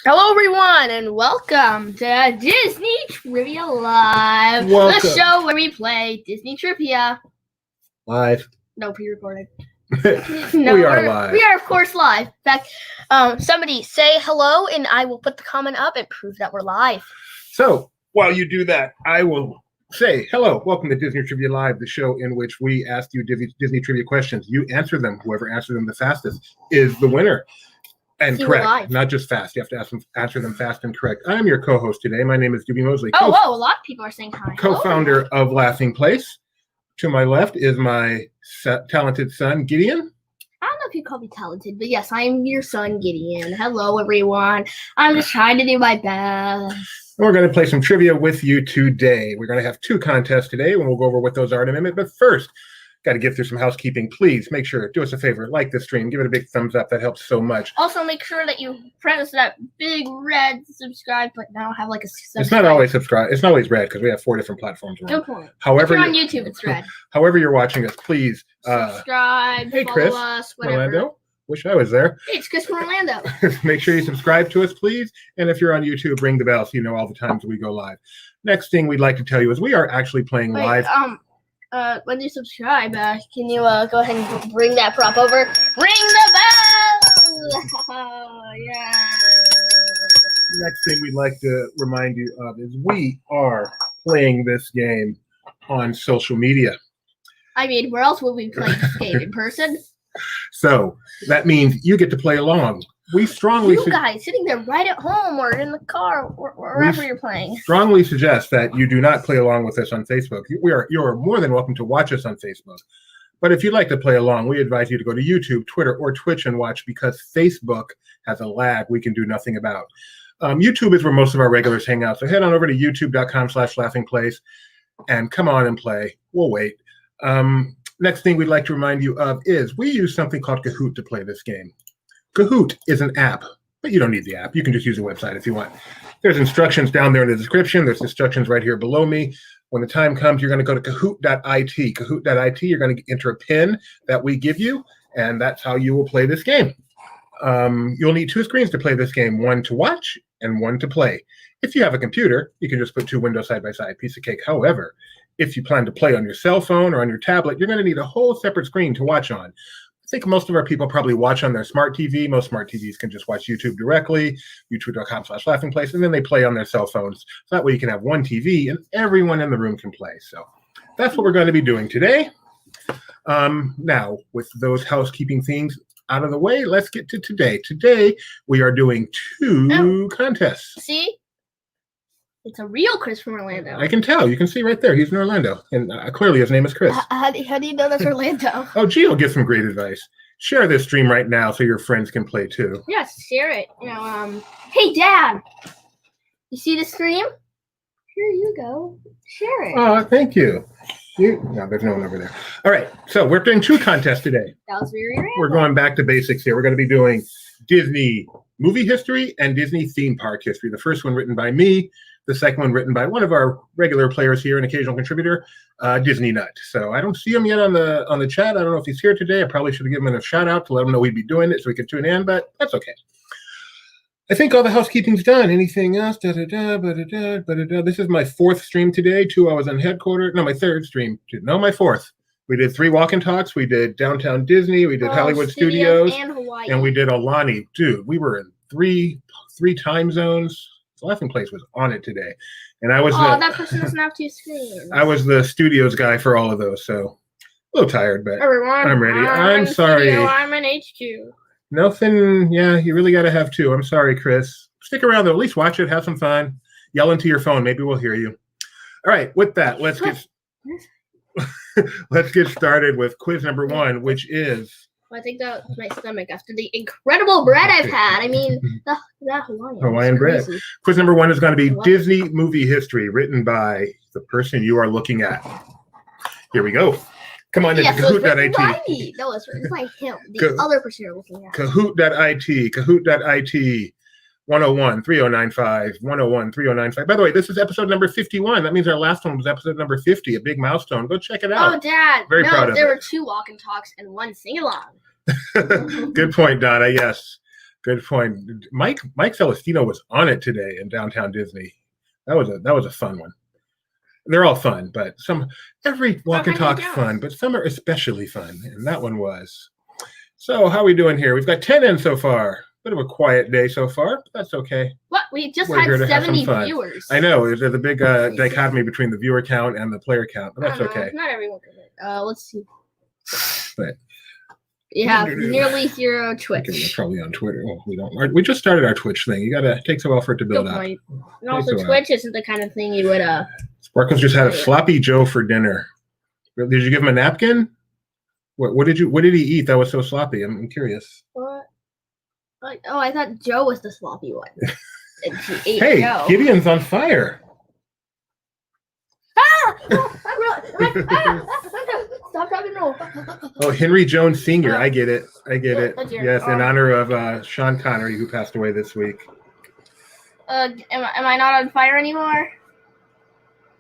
Hello, everyone, and welcome to Disney Trivia Live, Welcome. the show where we play Disney trivia. Live. No, pre-recorded. We are live. We are, of course, live. In fact, somebody say hello, and I will put the comment up and prove that we're live. So, while you do that, I will say hello. Welcome to Disney Trivia Live, the show in which we ask you Disney trivia questions. You answer them. Whoever answers them the fastest is the winner. And See, correct, not just fast. You have to answer them fast and correct. I am your co-host today. My name is Doobie Mosley. A lot of people are saying hi. Co-founder of Laughing Place. To my left is my talented son, Gideon. I don't know if you call me talented, but yes, I am your son, Gideon. Hello, everyone. I'm just trying to do my best. We're going to play some trivia with you today. We're going to have two contests today, and we'll go over what those are in a minute. But first, got to get through some housekeeping. Please make sure, do us a favor, like the stream, give it a big thumbs up. That helps so much. Also, make sure that you press that big red subscribe button. Now have like a subscribe. It's not always subscribe. It's not always red because we have 4 different platforms. Good point. However, if you're on YouTube, it's red. However you're watching us, please subscribe, hey, follow Chris, us, whatever. Orlando. Wish I was there. Hey, it's Chris from Orlando. Make sure you subscribe to us, please. And if you're on YouTube, ring the bell so you know all the times we go live. Next thing we'd like to tell you is we are actually playing live. When you subscribe, can you go ahead and bring that prop over? Ring the bell! Yeah. Next thing we'd like to remind you of is we are playing this game on social media. I mean, where else would we play this game? In person? So that means you get to play along. We strongly you guys sitting there right at home or in the car or wherever you're playing. Strongly suggest that you do not play along with us on Facebook. You are more than welcome to watch us on Facebook. But if you'd like to play along, we advise you to go to YouTube, Twitter, or Twitch and watch because Facebook has a lag we can do nothing about. YouTube is where most of our regulars hang out. So head on over to youtube.com/laughingplace and come on and play. We'll wait. Next thing we'd like to remind you of is we use something called Kahoot to play this game. Kahoot is an app, but you don't need the app. You can just use a website if you want. There's instructions down there in the description. There's instructions right here below me. When the time comes, you're going to go to Kahoot.it. Kahoot.it, you're going to enter a PIN that we give you, and that's how you will play this game. You'll need 2 screens to play this game, one to watch and one to play. If you have a computer, you can just put 2 windows side by side, piece of cake. However, if you plan to play on your cell phone or on your tablet, you're going to need a whole separate screen to watch on. I think most of our people probably watch on their smart TV. Most smart TVs can just watch YouTube directly, youtube.com/laughingplace, and then they play on their cell phones. So that way you can have one TV and everyone in the room can play. So that's what we're going to be doing today. Now, with those housekeeping things out of the way, let's get to today. Today, we are doing 2 contests. See? It's a real Chris from Orlando. I can tell. You can see right there. He's in Orlando. And clearly his name is Chris. How do you know that's Orlando? Oh, Gio gives some great advice. Share this stream right now so your friends can play too. Yes, share it. Hey, Dad. You see the stream? Here you go. Share it. Oh, thank you. No, there's no one over there. All right. So we're doing 2 contests today. That was very random. We're going back to basics here. We're going to be doing Disney movie history and Disney theme park history. The first one written by me. The second one written by one of our regular players here, an occasional contributor, Disney Nut. So I don't see him yet on the chat. I don't know if he's here today. I probably should have given him a shout out to let him know we'd be doing it so he could tune in, but that's okay. I think all the housekeeping's done. Anything else? This is my 4th stream today. 2 I was on headquarters. No, my 3rd stream. No, my 4th. We did 3 walk and talks. We did Downtown Disney. We did Hollywood Studios. And Hawaii. And we did Alani. Dude, we were in three time zones. Laughing Place was on it today, and I was. That person doesn't have 2 screens. I was the studios guy for all of those, so a little tired, but everyone, I'm ready. I'm sorry. Studio, I'm in HQ. Nothing. Yeah, you really got to have 2. I'm sorry, Chris. Stick around though. At least watch it. Have some fun. Yell into your phone. Maybe we'll hear you. All right. With that, let's get started with quiz number 1, which is. I think that was my stomach after the incredible bread I've had. I mean, the Hawaiian bread. Quiz number 1 is going to be Disney movie history, written by the person you are looking at. Here we go. Come on, yes, Kahoot.it. No, it's written by him, the other person you're looking at. Kahoot.it. Kahoot.it. 101-3095. 101-3095. By the way, this is episode number 51. That means our last one was episode number 50, a big milestone. Go check it out. Oh, Dad. Very proud of it. There were 2 walk and talks and 1 sing-along. Good point, Donna. Yes. Good point. Mike Celestino was on it today in Downtown Disney. That was a fun one. They're all fun, but every walk and talk's fun, but some are especially fun, and that one was. So how are we doing here? We've got 10 in so far. Bit of a quiet day so far, but that's okay. What? We just had 70 viewers. I know. There's a big dichotomy between the viewer count and the player count, but that's okay. Not everyone can it. Let's see. But you have nearly 0 Twitch. Okay, we're probably on Twitter. Well, we don't. We just started our Twitch thing. You gotta take some effort to build up. And also, Twitch isn't the kind of thing you would. Sparkles just had a sloppy Joe for dinner. Did you give him a napkin? What did he eat that was so sloppy? I'm curious. What? Oh, I thought Joe was the sloppy one. And she ate hey, Joe. Gideon's on fire. Stop talking, no. Oh, Henry Jones Sr. I get it. Yes, in honor of Sean Connery, who passed away this week. Am I not on fire anymore?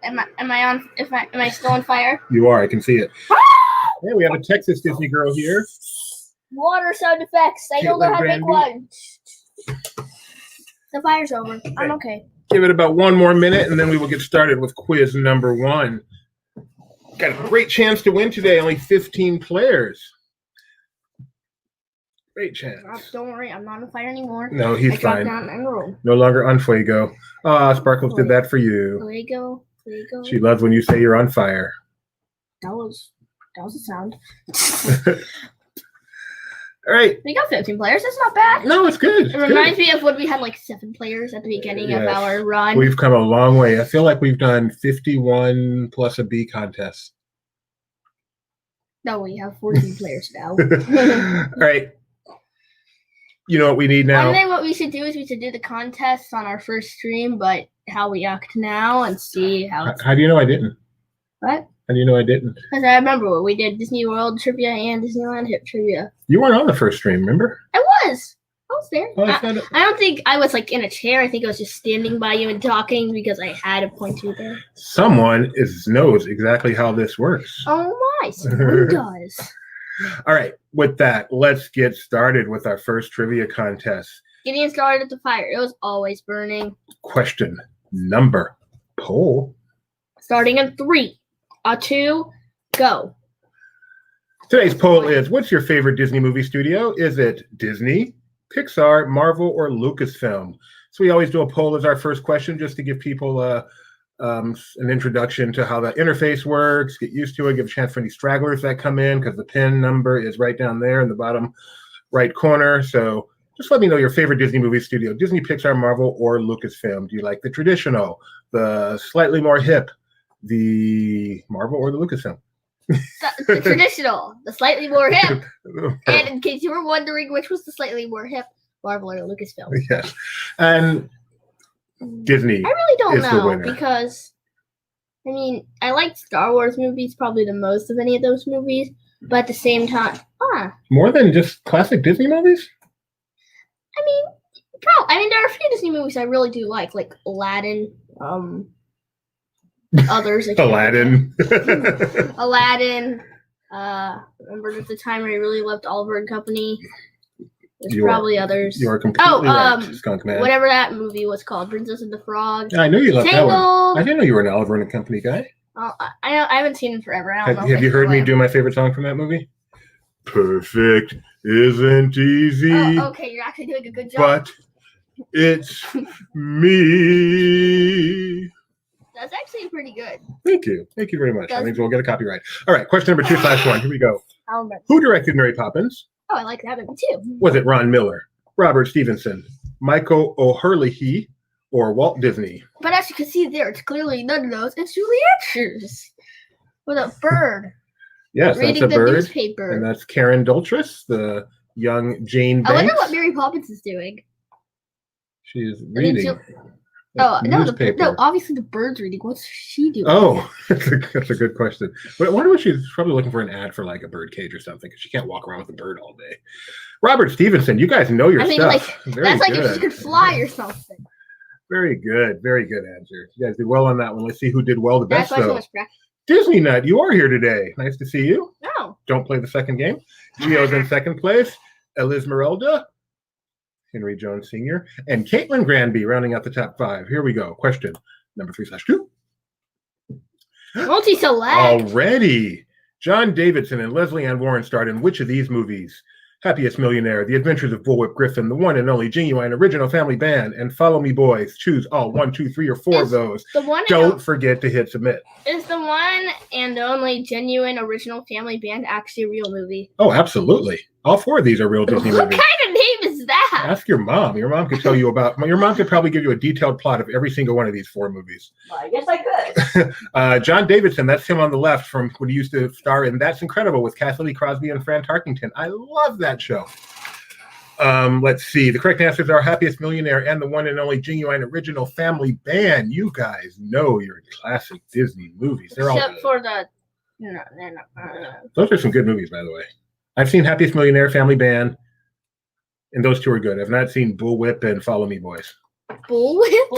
Am I still on fire? You are. I can see it. Hey, we have a Texas Disney girl here. Water sound effects. I don't know how to make one. The fire's over. I'm okay. Give it about one more minute, and then we will get started with quiz number 1. Got a great chance to win today. Only 15 players. Great chance. Don't worry, I'm not on fire anymore. No, he's fine. Down in the room. No longer on fuego. Sparkles did that for you. Fuego. She loves when you say you're on fire. That was a sound. All right. We got 15 players. That's not bad. No, it's good. It reminds me of when we had like 7 players at the beginning of our run. We've come a long way. I feel like we've done 51 plus a B contest. No, we have 14 players now. All right. You know what we need now? One thing what we should do is we should do the contest on our first stream, but how we act now and see how. How do you know I didn't? What? How do you know I didn't? Because I remember what we did: Disney World trivia and Disneyland Hip trivia. You weren't on the first stream, remember? I was there. Oh, I don't think I was like in a chair. I think I was just standing by you and talking because I had a point to there. Someone knows exactly how this works. Oh my! Someone does. All right. With that, let's get started with our first trivia contest. Gideon started the fire. It was always burning. Question number poll. Starting in 3, 2, go. Today's poll is: what's your favorite Disney movie studio? Is it Disney, Pixar, Marvel, or Lucasfilm? So we always do a poll as our first question just to give people an introduction to how that interface works, get used to it, give a chance for any stragglers that come in because the pin number is right down there in the bottom right corner. So just let me know your favorite Disney movie studio: Disney, Pixar, Marvel, or Lucasfilm. Do you like the traditional, the slightly more hip, the Marvel, or the Lucasfilm? The traditional, the slightly more hip. And in case you were wondering which was the slightly more hip, Marvel or Lucasfilm. Yes. And Disney. I really don't is the know winner. because, I mean, I like Star Wars movies probably the most of any of those movies, but at the same time, More than just classic Disney movies? I mean, there are a few Disney movies I really do like Aladdin, others. Aladdin. Aladdin. Remember at the time I really loved Oliver and Company. There's You are- probably others. You are completely right, Skunk Man. Whatever that movie was called, Princess and the Frog. I knew you loved that one. Tangled. I didn't know you were an Oliver and Company guy. I haven't seen it forever. I don't know. Have you if heard I me will. do my favorite song from that movie? Perfect isn't easy, Oh, okay, you're actually doing a good job. but it's me. That's actually pretty good. Thank you. Thank you very much. That means we'll get a copyright. All right, question number 2/1. Here we go. I'll remember. Who directed Mary Poppins? Oh, I like that movie too. Was it Ron Miller, Robert Stevenson, Michael O'Hurley, or Walt Disney? But as you can see there, it's clearly none of those. It's Julie Andrews with a bird Yes, reading that's a the bird. newspaper. And that's Karen Doltress, the young Jane I Banks. wonder what Mary Poppins is doing. She's mean, reading. Oh, no, newspaper. obviously the bird's reading. What's she doing? Oh, that's a good question. But I wonder what she's probably looking for an ad for like a bird cage or something because she can't walk around with a bird all day. Robert Stevenson, you guys know your I mean, stuff. Very that's like good. if she could fly or something. Very good. Very good answer. You guys did well on that one. Let's see who did well the That's best, why so though. much practice. Disney Nut, you are here today. Nice to see you. No. Don't play the second game. Gio's in second place. Elismeralda. Henry Jones Sr., and Caitlin Granby rounding out the top 5. Here we go. Question number 3/2. Multi-select. Already. John Davidson and Leslie Ann Warren starred in which of these movies? Happiest Millionaire, The Adventures of Bullwhip Griffin, The One and Only Genuine Original Family Band, and Follow Me Boys. Choose all 1, 2, 3, or 4 of those. Don't forget to hit submit. Is the One and Only Genuine Original Family Band actually a real movie? Oh, absolutely. All 4 of these are real Disney What movies. kind of name is that? Ask your mom. Your mom could tell you about. Your mom could probably give you a detailed plot of every single one of these 4 movies. Well, I guess I could. John Davidson, that's him on the left from when he used to star in That's Incredible with Cassidy Crosby and Fran Tarkington. I love that show. Let's see. The correct answers are Happiest Millionaire and The One and Only Genuine Original Family Band. You guys know your classic Disney movies. They're all Except good. for the... No, they're not. Those are some good movies, by the way. I've seen Happiest Millionaire, Family Band, and those 2 are good. I've not seen Bullwhip and Follow Me Boys. Bullwhip?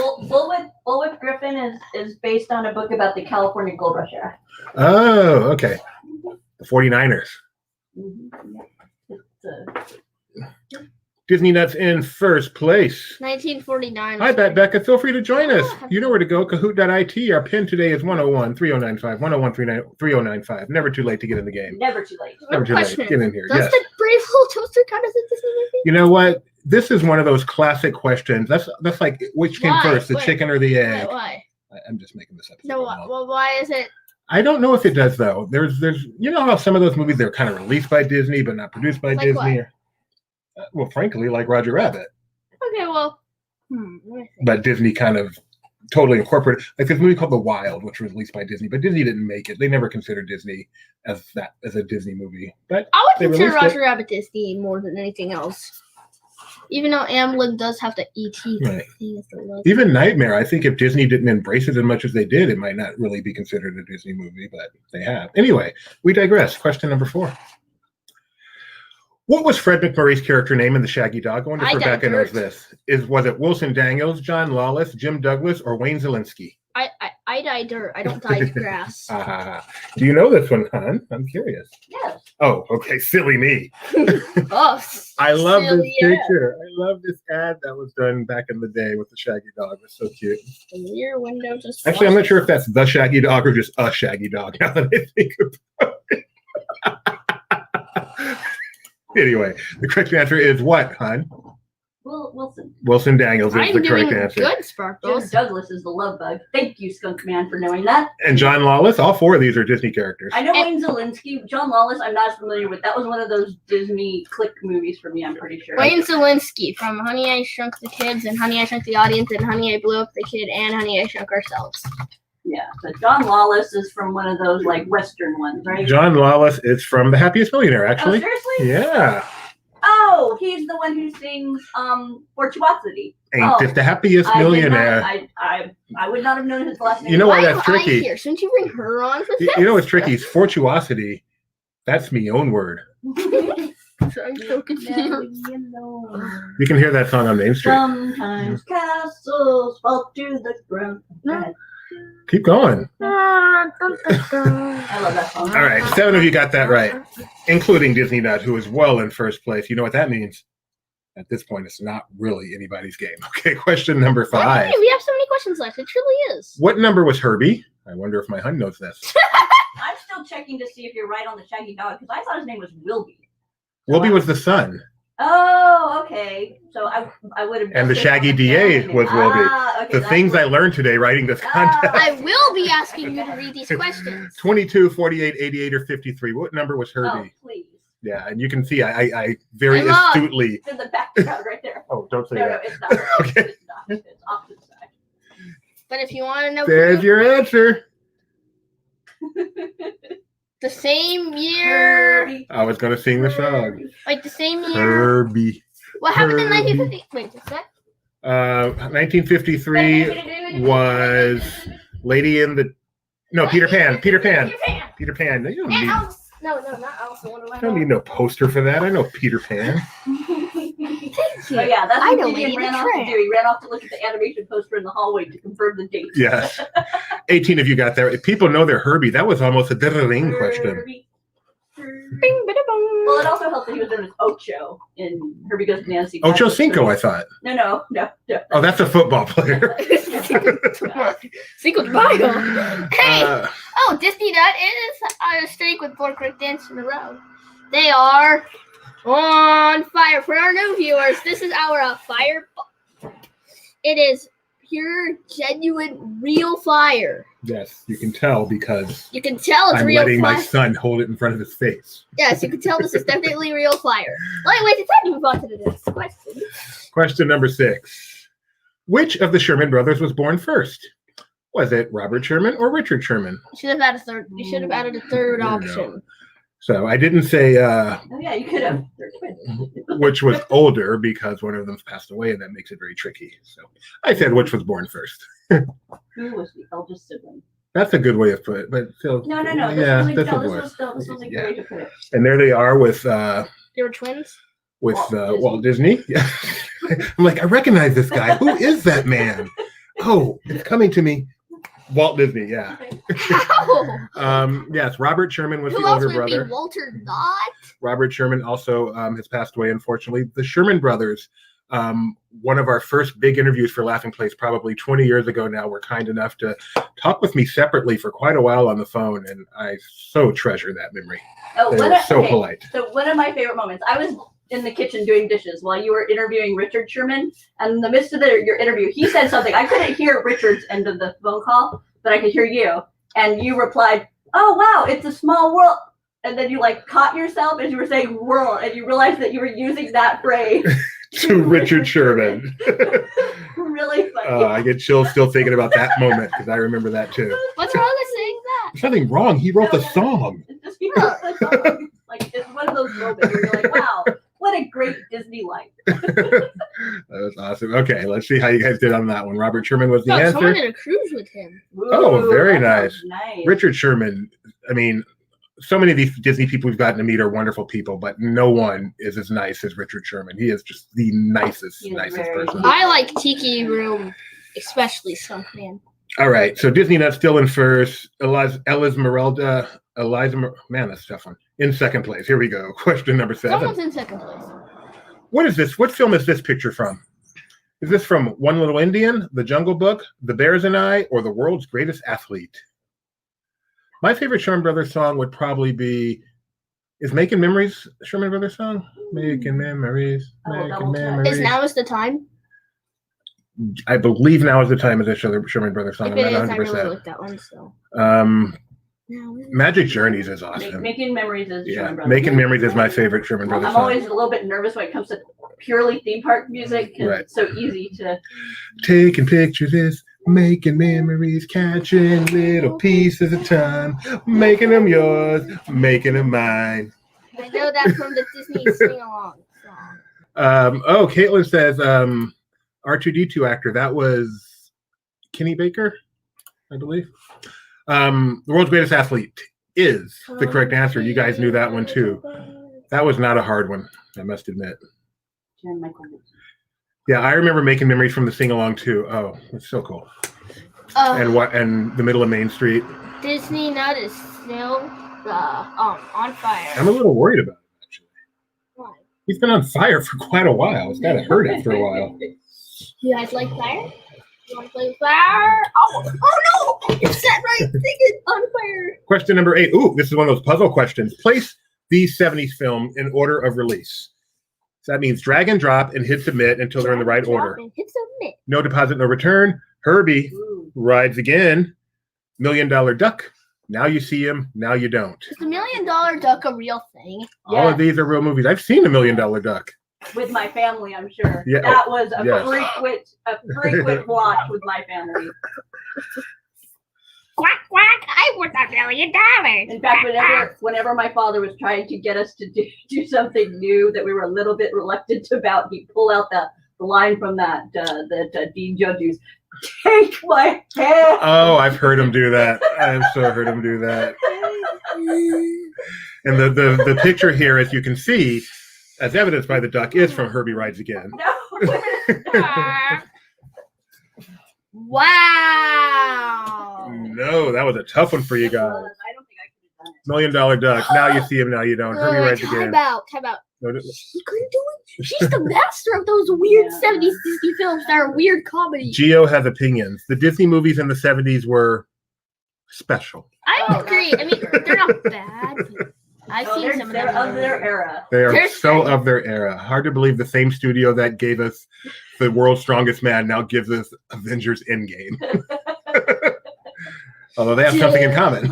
Bullwhip Griffin is based on a book about the California Gold Rush era. Oh, okay. The 49ers. Disney Nuts in first place. 1949. Hi, Becca. Feel free to join us. You know where to go. Kahoot.it. Our pin today is 101-3095. 101-3095. Never too late to get in the game. Never too late. Never too late. Get in here. Does Yes. the Brave Little Toaster count as a Disney movie? You know what? This is one of those classic questions. That's like, which came Why? first, the Wait. chicken or the egg? Why? I'm just making this up. No, well, why is it? I don't know if it does, though. There's you know how some of those movies, they're kind of released by Disney, but not produced by Like Disney? what? Well, frankly, like Roger Rabbit. Okay, well, let me think. But Disney kind of totally incorporated. Like this movie called The Wild, which was released by Disney, but Disney didn't make it. They never considered Disney as a Disney movie. But I they would consider released Roger Rabbit Disney more than anything else. Even though Amblin does have the E.T. Right. thing as the logo. Even Nightmare, I think if Disney didn't embrace it as much as they did, it might not really be considered a Disney movie, but they have. Anyway, we digress. Question number 4. What was Fred McMurray's character name in The Shaggy Dog? I wonder if Rebecca knows this. Was it Wilson Daniels, John Lawless, Jim Douglas, or Wayne Zielinski? I die dirt. I don't die grass. Do you know this one, hon? I'm curious. Yes. Oh, okay. Silly me. Oh, I love this silly ad. picture. I love this ad that was done back in the day with the Shaggy Dog. It was so cute. The rear window just. Actually, I'm not sure if that's the Shaggy Dog or just a Shaggy Dog now that I think about it. Anyway, the correct answer is what, hon? Wilson. Wilson Daniels is I'm the doing correct answer. good, Jim Sparkles. Douglas is the love bug. Thank you, Skunk Man, for knowing that. And John Lawless, all 4 of these are Disney characters. I know Wayne Zielinski. John Lawless, I'm not as familiar with. That was one of those Disney click movies for me, I'm pretty sure. Wayne Zielinski from Honey, I Shrunk the Kids and Honey, I Shrunk the Audience and Honey, I Blew Up the Kid and Honey, I Shrunk Ourselves. Yeah, but John Lawless is from one of those like Western ones, right? John Lawless is from The Happiest Millionaire, Oh, actually. seriously? Yeah. Oh, he's the one who sings Virtuosity. Ain't this the happiest millionaire? I would not have known his last name. You know why Why that's am I tricky? here? Shouldn't you bring her on for this? You know what's tricky? It's Fortuosity. That's me own word. I'm so confused. You can hear that song on Main Street. Sometimes castles fall to the ground. No. Keep going. I love that song. All right, 7 of you got that right, including Disney Nut, who is well in first place. You know what that means? At this point, it's not really anybody's game. Okay, question number 5. Hey, we have so many questions left. It truly is. What number was Herbie? I wonder if my hun knows this. I'm still checking to see if you're right on the Shaggy Dog because I thought his name was Wilby. Wilby was the son. Oh, okay. So I would have. And the Shaggy DA was Wilby. Okay, The things I learned today writing this contest. I will be asking you to read these questions. 22, 48, 88, or 53. What number was Oh, Herbie? please. Yeah, and you can see I very I'm on. astutely. In the background right there. Oh, don't say No, that. it's not. Okay. It's not. It's opposite side. But if you want to know There's your answer. the same year, Herbie. I was going to sing the song. like the same year, Herbie. what happened in Herbie. 1950? Wait, what's that? 1953 was Lady in the... No, Peter Pan. Peter Pan. Peter Pan. You don't And need, Alice. No, not Alice. What am I I don't need no poster for that. I know Peter Pan. Thank you. So yeah, that's I what know Gideon Lady ran the off to Tramp. do. He ran off to look at the animation poster in the hallway to confirm the date. Yes. 18 of you got there. If people know they're Herbie, that was almost a ring question. Herbie. Bing, bada, bong. Well, it also helped that he was in his Ocho in Herbie Goes Bananas. Ocho Cinco, I thought. No. Oh, that's a football player. Cinco de Mayo. Hey! Oh, Disney Nut is on a streak with 4 correct answers in a row. They are on fire. For our new viewers, this is our fire. It is pure, genuine, real fire. Yes, you can tell because You can tell it's I'm real letting fire. my son hold it in front of his face. Yes, you can tell this is definitely real fire. Wait, it's time to move on to the next question. Question number 6. Which of the Sherman brothers was born first? Was it Robert Sherman or Richard Sherman? You should have added a third. You should have added a third There you option. So I didn't say Oh yeah, you could have. They're twins. which was older because one of them's passed away, and that makes it very tricky. So I said which was born first. Who was the eldest sibling? That's a good way of putting it, but still. No. Yeah, This that's was a good way to put it. And there they are with They were twins. Walt Disney. Yeah. I'm like, I recognize this guy. Who is that man? Oh, it's coming to me. Walt Disney, yeah. How? Yes, Robert Sherman was Who the else older would brother. be Walter Knott? Robert Sherman also has passed away, unfortunately. The Sherman brothers, one of our first big interviews for Laughing Place, probably 20 years ago now, were kind enough to talk with me separately for quite a while on the phone, and I so treasure that memory. Oh, They were so polite. So one of my favorite moments, I was in the kitchen doing dishes while you were interviewing Richard Sherman, and in the midst of your interview, he said something. I couldn't hear Richard's end of the phone call, but I could hear you, and you replied, "Oh wow, it's a small world." And then you caught yourself as you were saying "world," and you realized that you were using that phrase To Richard Sherman. Really funny. I get chills still thinking about that moment because I remember that too. What's wrong with saying that? There's nothing wrong. He wrote the song. It's just because it's one of those moments where you're like, "Wow, what a great Disney life." That was awesome. Okay, let's see how you guys did on that one. Robert Sherman was the No, answer. someone did a cruise with him. Oh, very that sounds nice. Richard Sherman, I mean, so many of these Disney people we've gotten to meet are wonderful people, but no one is as nice as Richard Sherman. He is just the nicest very person. I like Tiki Room, especially Skunk Man. All right, so Disney Nut's still in first. Man, that's a tough one. In second place. Here we go. Question number 7. Someone's in second place. What is this? What film is this picture from? Is this from One Little Indian, The Jungle Book, The Bears and I, or The World's Greatest Athlete? My favorite Sherman Brothers song would probably be, is Making Memories a Sherman Brothers song? Making Memories, Making double check. Memories. Is Now Is the Time? I believe Now Is the Time is a Sherman Brothers song. If I'm it not is, I really 100%. like that one still. Magic Journeys is awesome. Making Memories is Yeah, Sherman Brothers. Making Memories is my favorite Sherman Brothers I'm song. always a little bit nervous when it comes to purely theme park music. 'Cause Right. It's so easy to. Taking pictures is making memories, catching little pieces of time, making them yours, making them mine. I know that from the Disney sing-along song. Caitlin says R2D2 actor. That was Kenny Baker, I believe. The World's Greatest Athlete is the correct answer. You guys knew that one too. That was not a hard one, I must admit. Jan Michael Wood. Yeah, I remember Making Memories from the sing-along too. Oh, it's so cool. And the middle of Main Street. Disney Nut is still on fire. I'm a little worried about him, actually. Why? He's been on fire for quite a while. It's got to hurt after a while. You guys like fire? You want to play with fire? Oh no! You said right thing is on fire. Question number 8. Ooh, this is one of those puzzle questions. Place the 70s film in order of release. So that means drag and drop and hit submit until they're in the right order. And hit submit. No deposit, no return. Herbie Ooh. rides again. $1 Million Duck. Now you see him. Now you don't. Is the $1 Million Duck a real thing? All of these are real movies. I've seen $1 Million Duck. With my family, I'm sure. Yeah. That was a Yes. frequent watch with my family. Quack quack! I want $1 million. In fact, whenever my father was trying to get us to do something new that we were a little bit reluctant about, he'd pull out the line from that Dean Judges. Take my hand. Oh, I've heard him do that. I've so heard him do that. And the picture here, as you can see, as evidenced by the duck, is from Herbie Rides Again. No. Wow. No, that was a tough one for you guys. I don't think I could have done it. $1 Million Duck. Now you see him, now you don't. Herbie writes again. Time out. No, She couldn't do it. She's the master of those weird 70s Disney films that are weird comedy. Geo has opinions. The Disney movies in the 70s were special. I agree. I mean, they're not bad. I've seen some of them. They're of their era. They are They're so scary. of their era. Hard to believe the same studio that gave us The World's Strongest Man now gives us Avengers Endgame. Although they have something in common.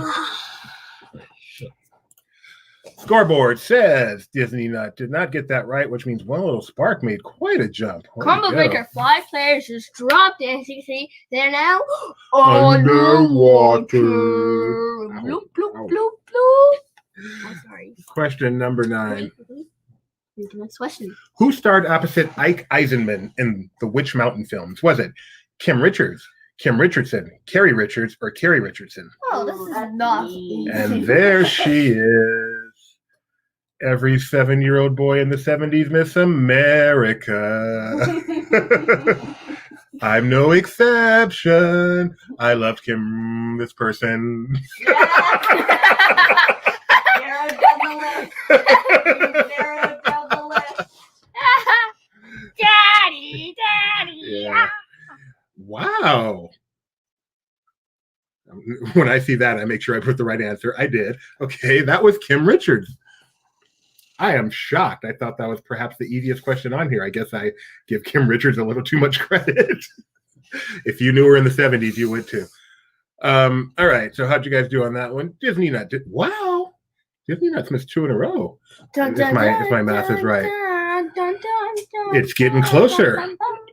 Scoreboard says Disney Nut did not get that right, which means One Little Spark made quite a jump. Way to Combo go. Breaker 5 players just dropped in. As you can see, they're now Underwater. Bloop, bloop, bloop, bloop. I'm sorry. Question number 9. Read the next question. Who starred opposite Ike Eisenman in the Witch Mountain films? Was it Kim Richards, Kim Richardson, Carrie Richards, or Carrie Richardson? Oh, this is not easy. And there she is. Every 7-year-old boy in the 70s, Miss America. I'm no exception. I loved Kim, this person. Narrow down the list. Narrow down the list. Daddy. Yeah. Wow. When I see that, I make sure I put the right answer. I did. Okay, that was Kim Richards. I am shocked. I thought that was perhaps the easiest question on here. I guess I give Kim Richards a little too much credit. If you knew her in the 70s, you would too. All right. So how'd you guys do on that one? Disney Nut did. Wow. Disney Nuts missed 2 in a row. If my math is right. It's getting closer.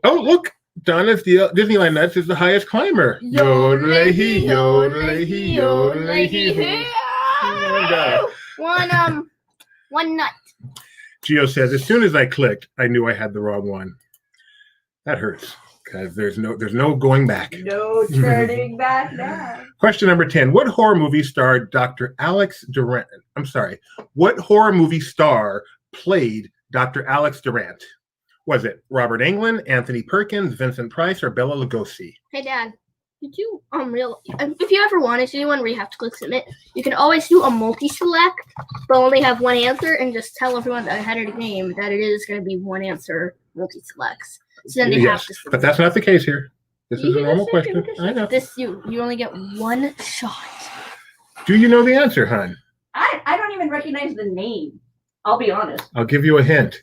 Oh, look. Donna's Disneyland Nuts is the highest climber. Yodelay-hee, yodelay-hee, yodelay-hee. One nut. Gio says, as soon as I clicked, I knew I had the wrong one. That hurts because there's no going back. No turning back now. Question number 10. What horror movie starred Dr. Alex Durant? I'm sorry. What horror movie star played Dr. Alex Durant? Was it Robert Englund, Anthony Perkins, Vincent Price, or Bela Lugosi? Hey, Dad. Did you if you ever wanted to do one where you have to click submit, you can always do a multi-select, but only have one answer, and just tell everyone ahead of the game that it is going to be one answer multi-selects. So then they have to submit. But that's not the case here. This is a normal question. I know. This you only get one shot. Do you know the answer, hon? I don't even recognize the name. I'll be honest. I'll give you a hint.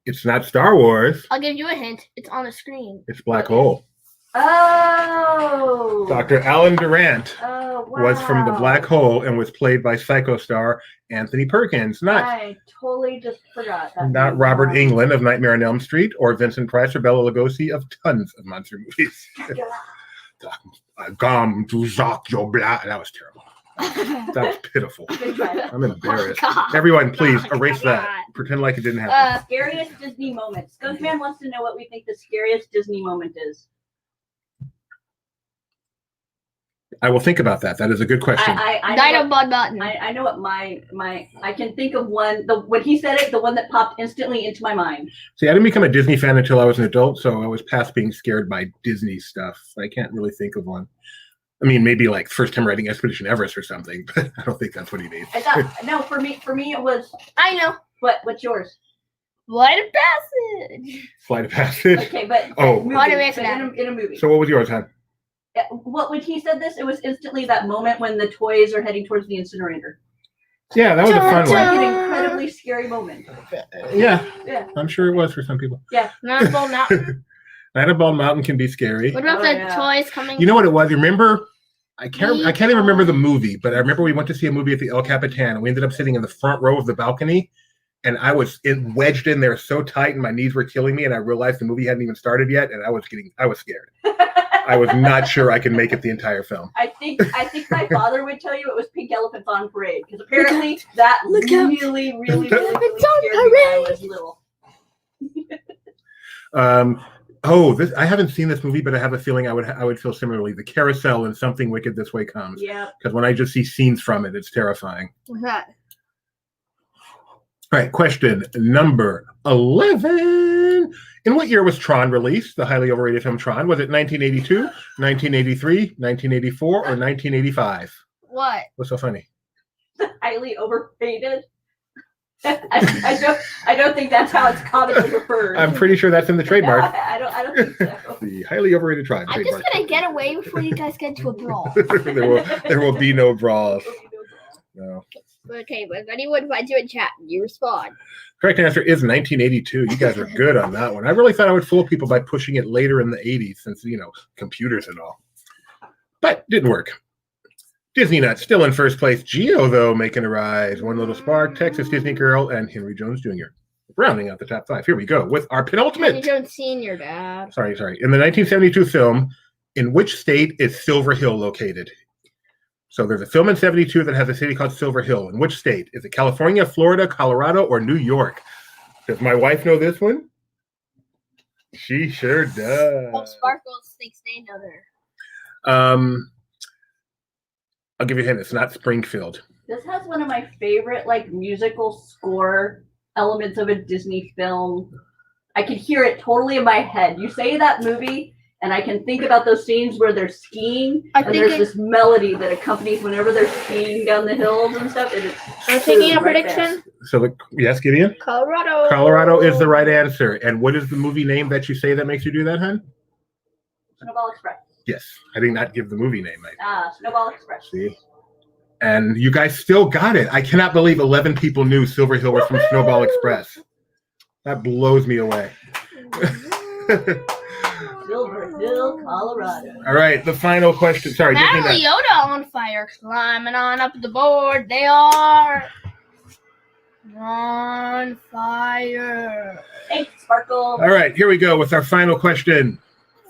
It's not Star Wars. I'll give you a hint. It's on the screen. It's Black Hole. Oh. Dr. Alan Durant Oh, wow. was from the Black Hole and was played by Psycho star Anthony Perkins, I totally just forgot that. not Robert Englund of Nightmare on Elm Street or Vincent Price or Bela Lugosi of tons of monster movies. I've come to suck your blood. That was terrible. That was pitiful. Good try. I'm embarrassed. Oh, God. Everyone, please Oh, erase God. that. Pretend like it didn't happen. Scariest Disney moment. Skunkman wants to know what we think the scariest Disney moment is. I will think about that. That is a good question. I Dino know Bud Button. what, I know what my I can think of one. When he said it, the one that popped instantly into my mind. See, I didn't become a Disney fan until I was an adult, so I was past being scared by Disney stuff. I can't really think of one. I mean, maybe like first time writing Expedition Everest or something, but I don't think that's what he means. I thought no, for me it was I know. what's yours? Flight of Passage. Flight of Passage. Okay, but Oh. movie, Flight of Passage. in a movie. So what was yours, hon? When he said this, it was instantly that moment when the toys are heading towards the incinerator. Yeah, that was a fun It's one. like an incredibly scary moment. Yeah, Yeah. I'm sure it was for some people. Not Bald Mountain. Night at Bald Mountain can be scary. What about Oh, the yeah. toys coming? You know what it was? Remember? I can't even remember the movie, but I remember we went to see a movie at the El Capitan, and we ended up sitting in the front row of the balcony, and I was wedged in there so tight, and my knees were killing me, and I realized the movie hadn't even started yet, and I was scared. I was not sure I could make it the entire film. I think my father would tell you it was Pink Elephants on Parade because apparently that Look out. really Elephants scared me on when I was little. I haven't seen this movie, but I have a feeling I would feel similarly. The carousel in Something Wicked This Way Comes. Yeah. Because when I just see scenes from it, it's terrifying. What's that? All right, question number 11. In what year was Tron released, the highly overrated film Tron? Was it 1982, 1983, 1984, or 1985? What? What's so funny? Highly overrated. I don't think that's how it's commonly referred. I'm pretty sure that's in the trademark. No, I don't think so. The highly overrated tribe. I'm just gonna get away before you guys get into a brawl. there will be no brawls. No. Okay, but if anyone finds you in chat, you respond. Correct answer is 1982. You guys are good on that one. I really thought I would fool people by pushing it later in the 80s since, computers and all. But didn't work. Disney Nut still in first place. Geo, though, making a rise. One Little Spark, Texas Disney Girl, and Henry Jones Jr. Rounding out the top 5. Here we go with our penultimate. Henry Jones Sr., Dad. Sorry. In the 1972 film, in which state is Silver Hill located? So there's a film in 72 that has a city called Silver Hill. In which state? Is it California, Florida, Colorado, or New York? Does my wife know this one? She sure does. Oh, Sparkles thinks they know her. I'll give you a hint. It's not Springfield. This has one of my favorite musical score elements of a Disney film. I can hear it totally in my head. You say that movie, and I can think about those scenes where they're skiing, and there's this melody that accompanies whenever they're skiing down the hills and stuff. And I'm taking a prediction. So, yes, Gideon? Colorado. Colorado is the right answer. And what is the movie name that you say that makes you do that, hon? Snowball Express. Yes. I did not give the movie name. Snowball Express. See? And you guys still got it. I cannot believe 11 people knew Silver Hill was from Snowball Express. That blows me away. Silver Hill, Colorado. All right, the final question. Sorry, Now Leota on fire, climbing on up the board. They are on fire. Thanks, Sparkle. All right, here we go with our final question.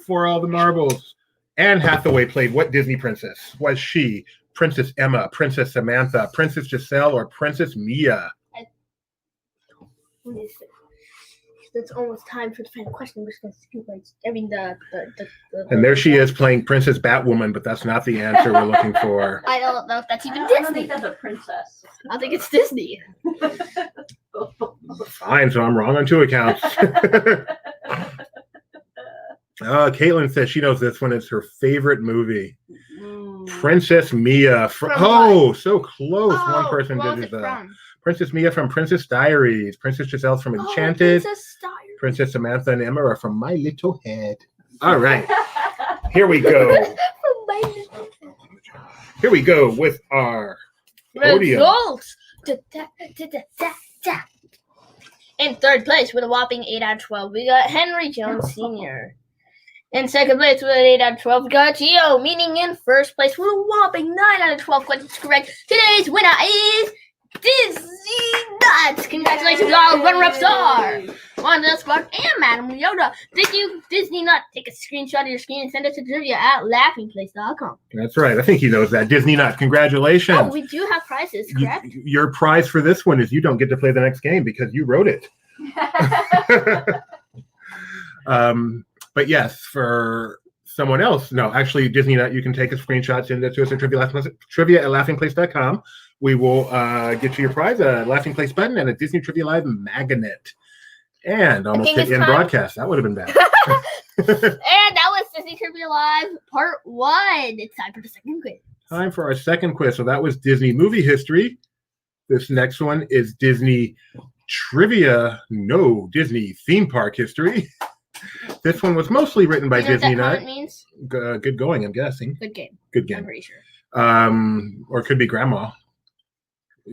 For all the marbles. Anne Hathaway played what Disney princess? Was she Princess Emma, Princess Samantha, Princess Giselle, or Princess Mia? It's almost time for the final question. We're just going to skip And there she is playing Princess Batwoman, but that's not the answer we're looking for. I don't know if that's even Disney. I Disney. don't think that's a princess. I think it's Disney. Fine, so I'm wrong on 2 accounts. Caitlin says she knows this one. It's her favorite movie. Princess Mia. So close. One person did it though. Princess Mia from Princess Diaries. Princess Giselle's from Enchanted. Princess Samantha and Emma are from My Little Head. All right. Here we go. Here we go with our podium. Results. In third place with a whopping 8 out of 12, we got Henry Jones Sr. In second place with an 8 out of 12, we got Geo. Meaning in first place with a whopping 9 out of 12 questions correct. Today's winner is Disney Nuts. Congratulations, all runner-up star. One Little Spark and Madam Leota. Did you, Disney Nut, take a screenshot of your screen and send it to trivia at laughingplace.com. That's right. I think he knows that. Disney Nut, congratulations. Oh, we do have prizes, correct? Your prize for this one is you don't get to play the next game because you wrote it. But yes, for someone else, no, actually, Disney Nut, you can take a screenshot, send it to us at trivia at laughingplace.com. We will get you your prize, a Laughing Place button, and a Disney Trivia Live magnet. And almost hit in broadcast. That would have been bad. And that was Disney Trivia Live Part 1. It's time for the second quiz. Time for our second quiz. So that was Disney movie history. This next one is Disney trivia. No, Disney theme park history. This one was mostly written by Disney Nut. Means? Good going, I'm guessing. Good game. Good game. I'm pretty sure. Or it could be Grandma.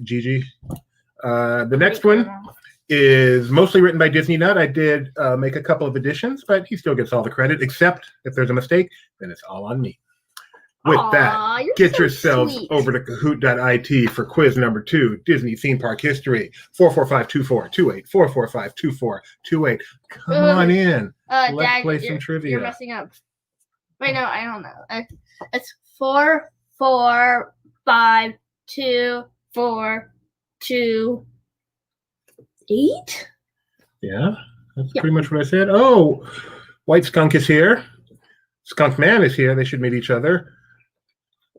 Gigi. The next one is mostly written by Disney Nut. I did make a couple of additions, but he still gets all the credit, except if there's a mistake, then it's all on me. With that, get yourselves over to Kahoot.it for quiz number 2, Disney theme park history. 445-2428. 445-2428. Come on in. Let's Dad, play some trivia. You're messing up. Wait, no, I don't know. It's 4, 4, 5, 2, 4, 2, 8? Yeah, that's pretty much what I said. Oh, White Skunk is here. Skunk Man is here. They should meet each other.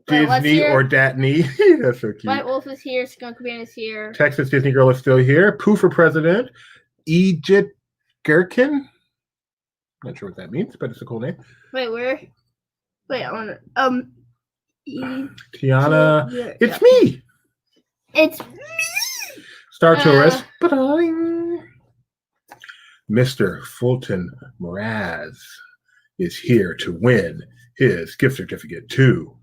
Disney or Datney. That's so cute. White Wolf is here. Skunk Man is here. Texas Disney Girl is still here. Pooh for President. Egypt Gherkin. Not sure what that means, but it's a cool name. Wait, where? Wait, I want to. Tiana. It's me. It's Star Tourist. Ba-ding. Mr. Fulton Mraz is here to win his gift certificate to,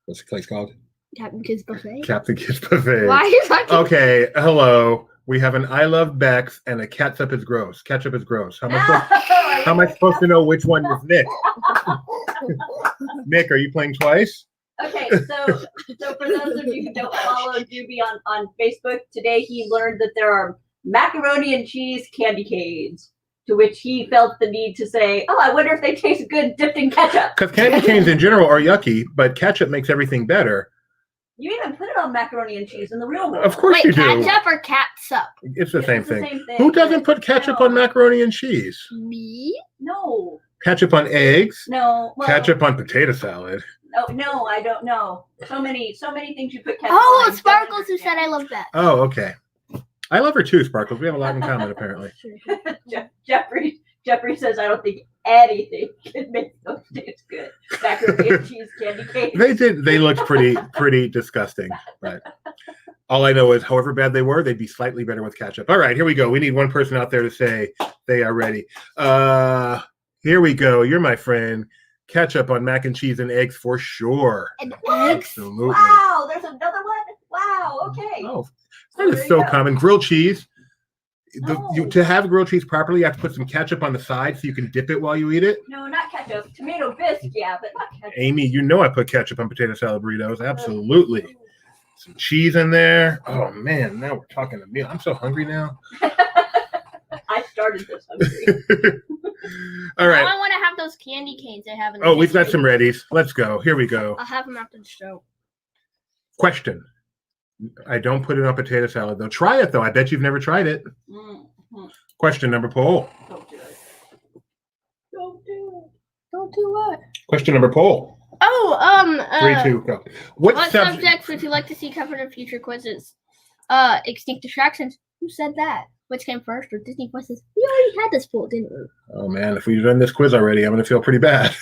what's the place called? Captain Kids Buffet. Captain Kids Buffet. Why are you talking? Okay, hello. We have an I Love Bex and a Ketchup is Gross. Ketchup is Gross. How am I supposed to know which one is Nick? Nick, are you playing twice? Okay, so for those of you who don't follow Doobie on Facebook, today he learned that there are macaroni and cheese candy canes, to which he felt the need to say, oh, I wonder if they taste good dipped in ketchup. Because candy canes in general are yucky, but ketchup makes everything better. You even put it on macaroni and cheese in the real world. Of course you do. Ketchup or catsup? It's the same thing. Same thing. Who doesn't put ketchup on macaroni and cheese? Me? No. Ketchup on eggs? No. Well, Ketchup on potato salad? No, I don't know. So many things you put ketchup Oh, on. Sparkles who said I love that. Oh, okay. I love her too, Sparkles. We have a lot in common, apparently. Jeffrey says, I don't think anything can make those taste good. Macaroni and cheese candy canes. They looked pretty disgusting. But all I know is, however bad they were, they'd be slightly better with ketchup. All right, here we go. We need one person out there to say they are ready. Here we go. You're my friend. Ketchup on mac and cheese and eggs for sure. And eggs? Absolutely. Wow, there's another one? Wow, okay. Oh, that is so common. Grilled cheese. To have grilled cheese properly, you have to put some ketchup on the side so you can dip it while you eat it. No, not ketchup. Tomato bisque, yeah, but not ketchup. Amy, you know I put ketchup on potato salad burritos. Absolutely. Some cheese in there. Oh, man. Now we're talking to me. I'm so hungry now. I started this hungry. All right. Now I want to have those candy canes they have in the Oh, we've got pantry. some readies. Let's go. Here we go. I'll have them after the show. Question. I don't put it on potato salad, though. Try it, though. I bet you've never tried it. Mm-hmm. Question number poll. Don't do it. Don't do it. Don't do what? Question number poll. Oh, 3, 2, go. What What subject? subjects would you like to see covered in future quizzes? Extinct attractions. Who said that? Which came first, or Disney quizzes? We already had this poll, didn't we? Oh, man. If we've done this quiz already, I'm going to feel pretty bad.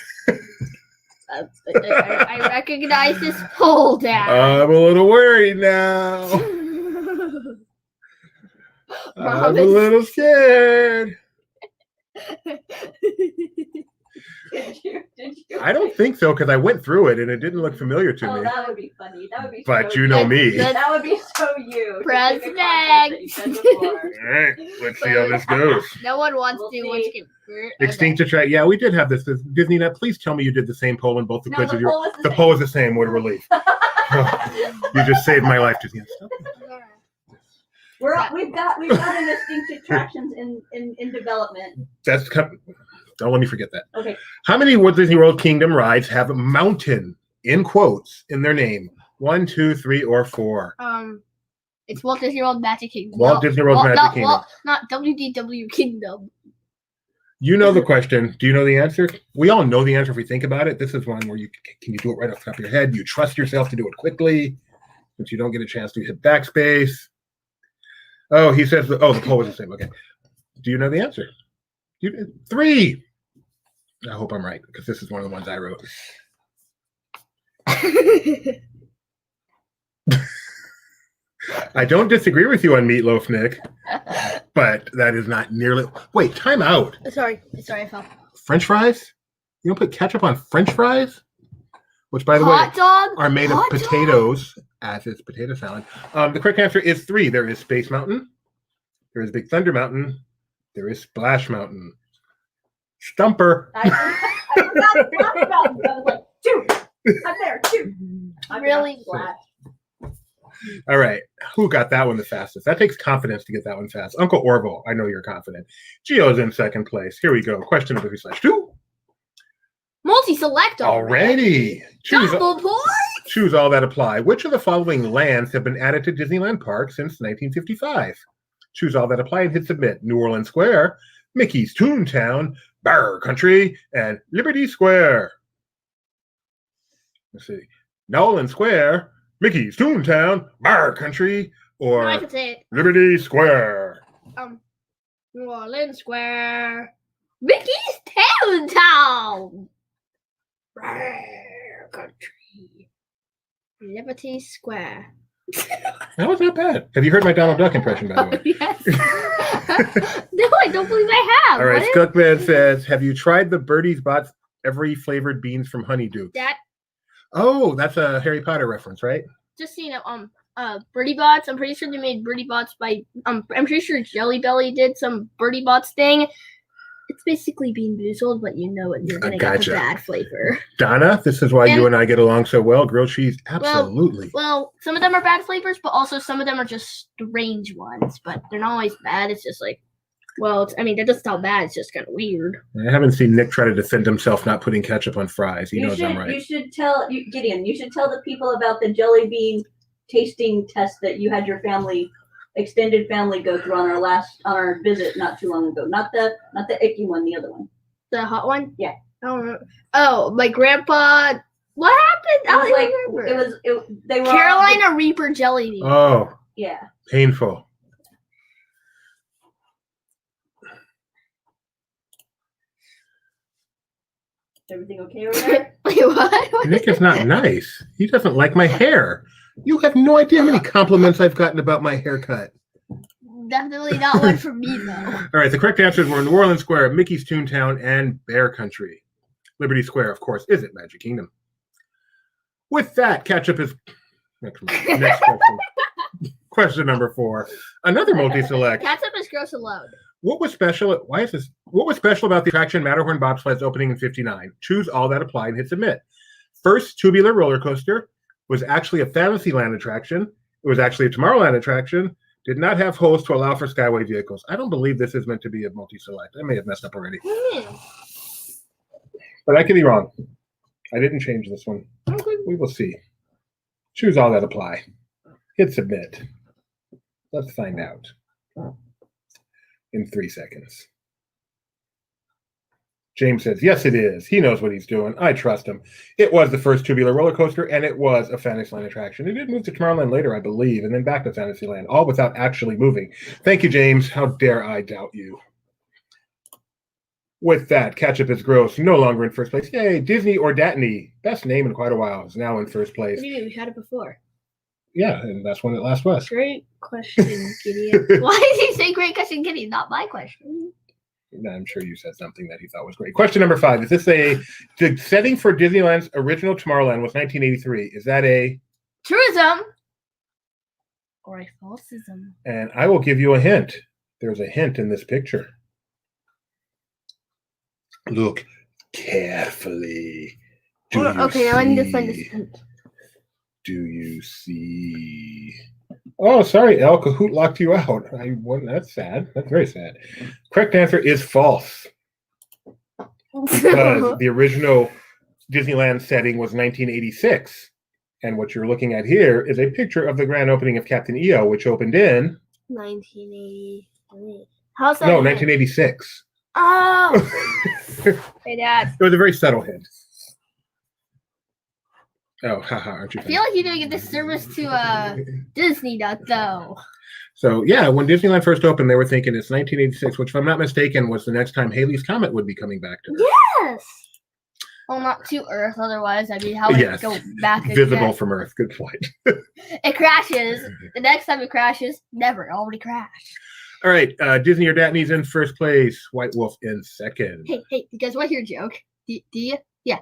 I recognize this poll, Dad. I'm a little worried now. I'm a little scared. Did you? I don't think so, because I went through it and it didn't look familiar to Oh, me. that would be funny. That would be But so you know me. That would be so you. Press Take a concept that you said before. All right, let's see how this goes. No one wants We'll to see. which can. Extinct attract. Yeah, we did have this. Disneynet, please tell me you did the same poll in both the No, quizzes. the poll was The poll is the same. What a relief. You just saved my life, Disney. We've got an extinct attractions in development. Don't let me forget that. Okay. How many Walt Disney World Kingdom rides have mountain in quotes in their name? 1, 2, 3, or 4. It's Walt Disney World Magic Kingdom. Walt Disney World Magic Kingdom. Not WDW Kingdom. You know the question. Do you know the answer? We all know the answer if we think about it. This is one where you do it right off the top of your head. You trust yourself to do it quickly, since you don't get a chance to hit backspace. Oh, he says. The poll was the same. Okay. Do you know the answer? 3. I hope I'm right, because this is one of the ones I wrote. I don't disagree with you on meatloaf, Nick, but that is not nearly. Wait, time out. Sorry, I fell. French fries? You don't put ketchup on French fries? Which, by the way, are made of potatoes, as is potato salad. The correct answer is 3. There is Space Mountain. There is Big Thunder Mountain. There is Splash Mountain. Stumper. I forgot Splash Mountain. I was like, 2. I'm there, 2. I'm Really? Splash. All right. Who got that one the fastest? That takes confidence to get that one fast. Uncle Orville, I know you're confident. Gio's in second place. Here we go. Question number 3/2. Multi-select Already. Double points. Choose all that apply. Which of the following lands have been added to Disneyland Park since 1955? Choose all that apply and hit submit. New Orleans Square, Mickey's Toontown, Burr Country, and Liberty Square. Let's see. New Orleans Square, Mickey's Toontown, Burr Country, or I can say it. Liberty Square. New Orleans Square. Mickey's Town. Burr Country. Liberty Square. That was not bad. Have you heard my Donald Duck impression, by the way? Yes. No, I don't believe I have. All right, What? Skunkman says, have you tried the Birdie's Bots every flavored beans from Honeydew? That Oh, that's a Harry Potter reference, right? just Birdie Bots. I'm pretty sure they made Birdie Bots by I'm pretty sure Jelly Belly did some Birdie Bots thing. It's basically Bean Boozled, but you know you're gonna get the bad flavor. Donna, this is why you and I get along so well. Grilled cheese, absolutely. Well, some of them are bad flavors, but also some of them are just strange ones. But they're not always bad. It's just like, that doesn't sound bad. It's just kind of weird. I haven't seen Nick try to defend himself not putting ketchup on fries. He knows I'm right. You should tell Gideon. You should tell the people about the jelly bean tasting test that you had your extended family go through on our visit not too long ago. Not the icky one, the other one. The hot one? Yeah. Oh, my grandpa. What happened? I don't remember. They were Carolina Reaper jelly bean. Oh. Yeah. Painful. Everything okay over there? Wait, what? Nick is not nice. He doesn't like my hair. You have no idea how many compliments I've gotten about my haircut. Definitely not one for me, though. All right, the correct answers were New Orleans Square, Mickey's Toontown, and Bear Country. Liberty Square, of course, isn't Magic Kingdom. With that, ketchup is next question. Question number 4. Another multi-select. Ketchup is gross alone. What was special about the attraction Matterhorn Bobsled's opening in 1959? Choose all that apply and hit submit. First tubular roller coaster was actually a Fantasyland attraction. It was actually a Tomorrowland attraction. Did not have holes to allow for Skyway vehicles. I don't believe this is meant to be a multi-select. I may have messed up already. But I could be wrong. I didn't change this one. Okay. We will see. Choose all that apply. Hit submit. Let's find out in 3 seconds. James says, yes, it is. He knows what he's doing. I trust him. It was the first tubular roller coaster, and it was a Fantasyland attraction. It did move to Tomorrowland later, I believe, and then back to Fantasyland, all without actually moving. Thank you, James. How dare I doubt you? With that, Ketchup is Gross, no longer in first place. Yay, Disney or Datney, best name in quite a while, is now in first place. What do you mean? We had it before. Yeah, and that's when it last was. Great question, Gideon. Why did he say great question, Gideon? Not my question. I'm sure you said something that he thought was great. Question number 5. Is this the setting for Disneyland's original Tomorrowland was 1983. Is that a truism or a falsism? And I will give you a hint. There's a hint in this picture. Look carefully. Okay, now I need to find this hint. Do you see? Oh, sorry, El. Kahoot locked you out. That's sad. That's very sad. Correct answer is false. Because the original Disneyland setting was 1986. And what you're looking at here is a picture of the grand opening of Captain EO, which opened in 1983. How's that? No, 1986. Oh! Hey, Dad. It was a very subtle hint. Oh, haha, aren't you funny? I feel like you're doing a disservice to Disney, though. So, yeah, when Disneyland first opened, they were thinking it's 1986, which, if I'm not mistaken, was the next time Halley's Comet would be coming back to Earth. Yes! Well, not to Earth, otherwise, how would it go back again? Visible from Earth. Good point. It crashes. The next time it crashes, never. It already crashed. All right, Disney or Datney's in first place. White Wolf in second. Hey, you guys want to hear a joke? Do you?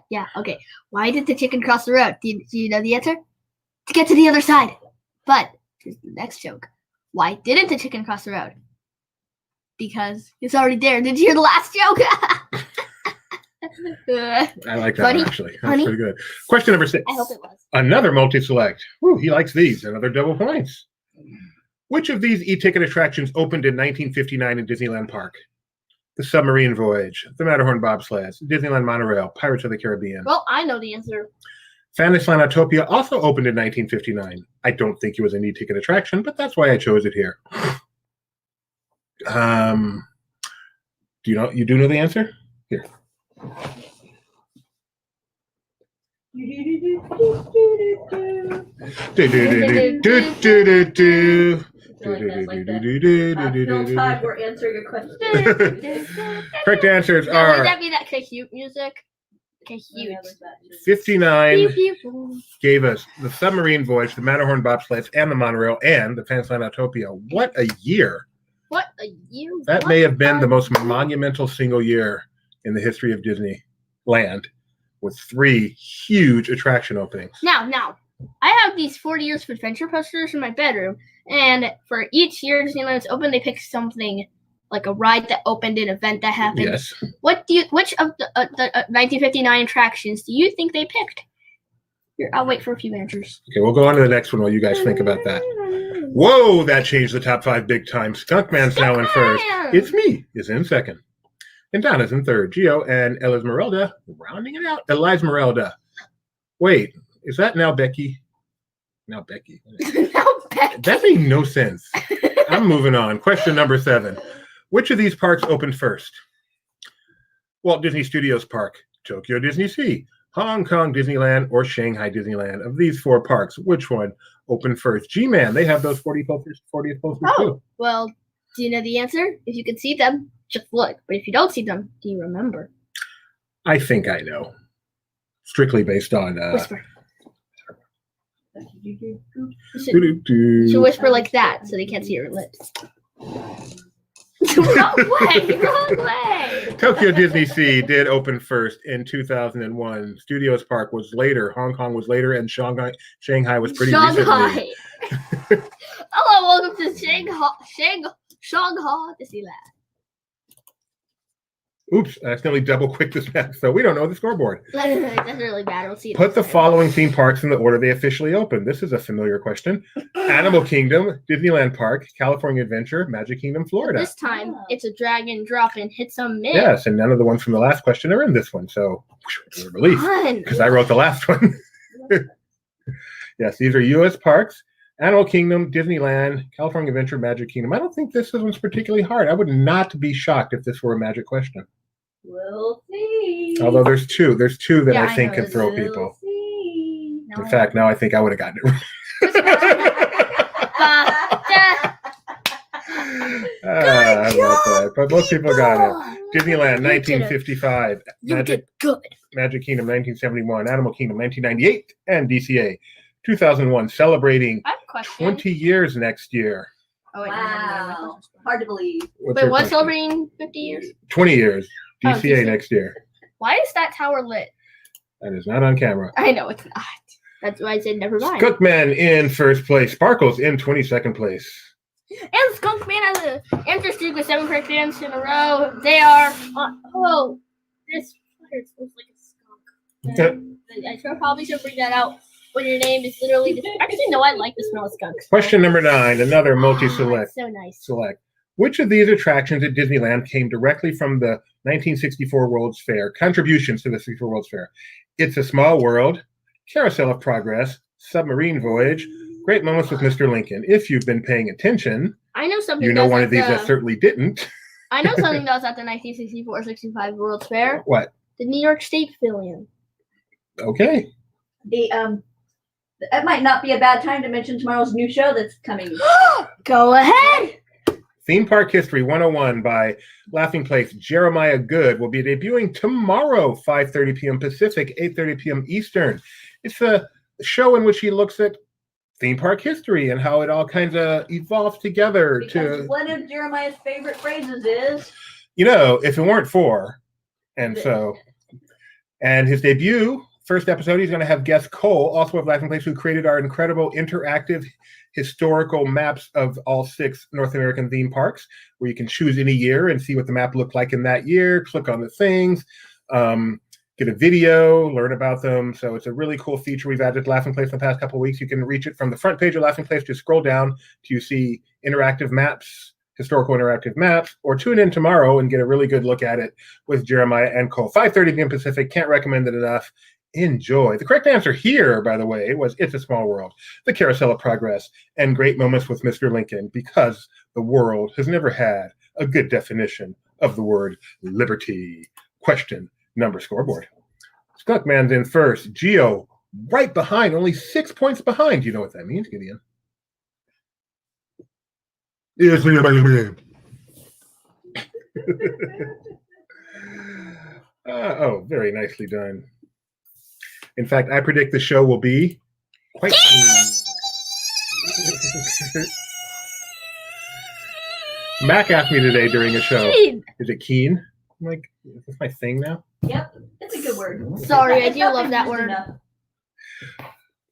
Yeah, okay. Why did the chicken cross the road? Do you know the answer? To get to the other side. But here's the next joke. Why didn't the chicken cross the road? Because it's already there. Did you hear the last joke? I like that Funny? one, actually. That's pretty good. Question number 6. I hope it was. Another multi-select. Ooh, he likes these. Another double points. Which of these e-ticket attractions opened in 1959 in Disneyland Park? The Submarine Voyage, the Matterhorn Bobsleds, Disneyland Monorail, Pirates of the Caribbean. Well, I know the answer. Fantasyland Autopia also opened in 1959. I don't think it was an e-ticket attraction, but that's why I chose it here. You do know the answer? Here. We're answering a question. Correct answers Would are. that be that Kahoot music? Okay, huge. 59 Pew, pew. gave us the submarine voyage, the Matterhorn bobsleds, and the monorail, and the Fantasyland Autopia. What a year! What a year! That may have been the most monumental single year in the history of Disneyland, with 3 huge attraction openings. Now, I have these 40 years of adventure posters in my bedroom, and for each year Disneyland's open, they pick something like a ride that opened, an event that happened. Yes. Which of the 1959 attractions do you think they picked? Here, I'll wait for a few answers. Okay, we'll go on to the next one while you guys think about that. Whoa, that changed the top 5 big time. Skunkman's now in first. It's Me is in second. And Donna's in third. Gio and Esmeralda rounding it out. Esmeralda. Wait, is that now Becky? Now Becky. Now Becky. That made no sense. I'm moving on. Question number 7. Which of these parks opened first? Walt Disney Studios Park, Tokyo Disney Sea, Hong Kong Disneyland, or Shanghai Disneyland? Of these 4 parks, which one opened first? G-Man, they have those 40th posters too. Well, do you know the answer? If you can see them, just look. But if you don't see them, do you remember? I think I know. Strictly based on... Whisper. You should whisper like that so they can't see your lips. Wrong way. Tokyo Disney Sea did open first in 2001. Studios Park was later. Hong Kong was later, and Shanghai was pretty recently. Hello, welcome to Shanghai Disneyland. Oops, I accidentally double-clicked this map, so we don't know the scoreboard. That's really bad. We'll see. Put the following theme parks in the order they officially opened. This is a familiar question. Animal Kingdom, Disneyland Park, California Adventure, Magic Kingdom, Florida. This time, it's a drag and drop and hit some min. Yes, and none of the ones from the last question are in this one, so we're relieved, because I wrote the last one. Yes, these are U.S. parks. Animal Kingdom, Disneyland, California Adventure, Magic Kingdom. I don't think this one's particularly hard. I would not be shocked if this were a magic question. We'll see. Although there's two that I think could throw people. In fact, now I think I would have gotten it right. But most people got it. Disneyland, 1955. You did good. Magic Kingdom, 1971. Animal Kingdom, 1998. And DCA, 2001. Celebrating I have a question. 20 years next year. Oh, wait, Wow. Hard to believe. Wait, what's celebrating 50 years? 20 years. DCA DCA. next year. Why is that tower lit? That is not on camera. I know it's not. That's why I said never mind. Skunkman in first place. Sparkles in 22nd place. And Skunkman has an answer streak with 7 correct answers in a row. They are this fire smells like a skunk. I probably should bring that out when your name is literally actually no, I like the smell of skunks. Question number 9, another multi-select. So nice. Select. Which of these attractions at Disneyland came directly from the 1964 World's Fair? Contributions to the 64 World's Fair. It's a Small World, Carousel of Progress, Submarine Voyage, Great Moments with Mr. Lincoln. If you've been paying attention, I know something. you know one of these that certainly didn't. I know something that was at the 1964-65 World's Fair. What? The New York State Pavilion. Okay. That might not be a bad time to mention tomorrow's new show that's coming. Go ahead. Theme Park History 101 by Laughing Place. Jeremiah Good will be debuting tomorrow, 5:30 p.m. Pacific, 8:30 p.m. Eastern. It's a show in which he looks at theme park history and how it all kind of evolves together. Because one of Jeremiah's favorite phrases is, if it weren't for, and his debut, first episode, he's going to have guest Cole, also of Laughing Place, who created our incredible interactive historical maps of all 6 North American theme parks, where you can choose any year and see what the map looked like in that year, click on the things, get a video, learn about them. So it's a really cool feature we've added to Laughing Place in the past couple of weeks. You can reach it from the front page of Laughing Place, just scroll down to see interactive maps, historical interactive maps, or tune in tomorrow and get a really good look at it with Jeremiah and Cole. 5:30 p.m. Pacific, can't recommend it enough. Enjoy. The correct answer here, by the way, was It's a Small World, The Carousel of Progress, and Great Moments with Mr. Lincoln, because the world has never had a good definition of the word liberty. Question number scoreboard. Skunkman's in first. Geo right behind, only 6 points behind. You know what that means, Gideon? Yes, very nicely done. In fact, I predict the show will be quite keen. Mac asked me today during a show, is it keen? I'm like, is this my thing now? Yep, it's a good word. Sorry, I do love that word.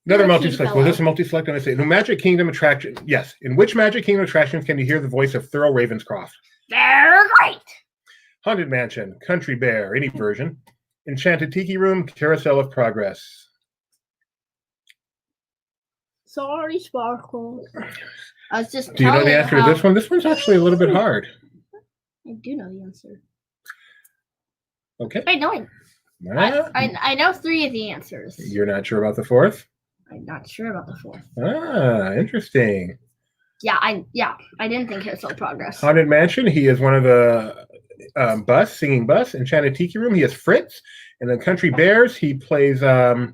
Another multi-select. Was this a multi-select? I say, no Magic Kingdom attraction. Yes. In which Magic Kingdom attractions can you hear the voice of Thurl Ravenscroft? They're great. Haunted Mansion, Country Bear, any version. Enchanted Tiki Room, Carousel of Progress. Sorry, Sparkle. I was just. Do you know the answer to this one? This one's actually a little bit hard. I do know the answer. Okay. I know it. I know 3 of the answers. You're not sure about the 4th? I'm not sure about the 4th. Ah, interesting. Yeah, I didn't think Carousel of Progress. Haunted Mansion, he is one of the singing Bus. Enchanted Tiki Room, he is Fritz. And then Country Bears, he plays. So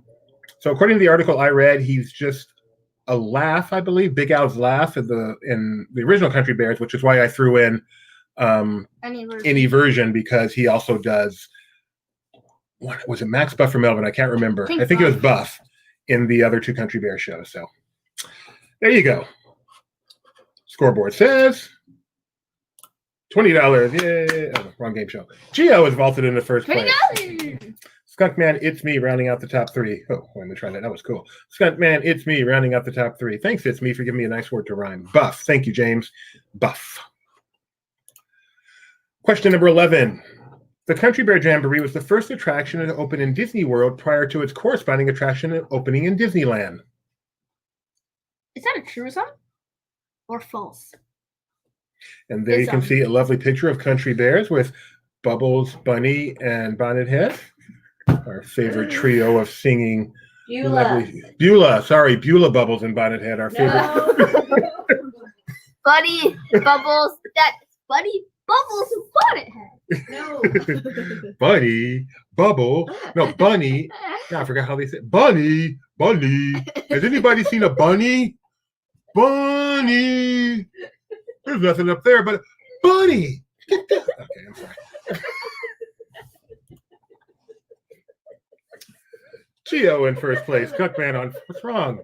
according to the article I read, he's just a laugh, I believe, Big Al's laugh in the original Country Bears, which is why I threw in any version, because he also does. What was it, Max, Buff, or Melvin? I can't remember. I think it was Buff in the other 2 Country Bear shows. So there you go. Scoreboard says $20. Yay! Oh, wrong game show. Geo is vaulted into first place. $20. Skunkman, it's me, rounding out the top 3. Oh, let me try that. That was cool. Skunkman, it's me, rounding out the top 3. Thanks, it's me, for giving me a nice word to rhyme. Buff. Thank you, James. Buff. Question number 11. The Country Bear Jamboree was the first attraction to open in Disney World prior to its corresponding attraction opening in Disneyland. Is that a truism or false? And there you can see a lovely picture of Country Bears with Bubbles, Bunny, and Bonnet Head. Our favorite trio of singing. Beulah, Bubbles, and Bonnet Head. Our favorite. Buddy, Bubbles, Buddy, Bubbles, and Bonnet Head. No. Buddy, Bubble, no, Bunny. Yeah, I forgot how they say it. Bunny. Has anybody seen a bunny? Bunny. There's nothing up there, but Bunny. Get down. Okay, I'm sorry. Geo in first place. Cookman on. What's wrong?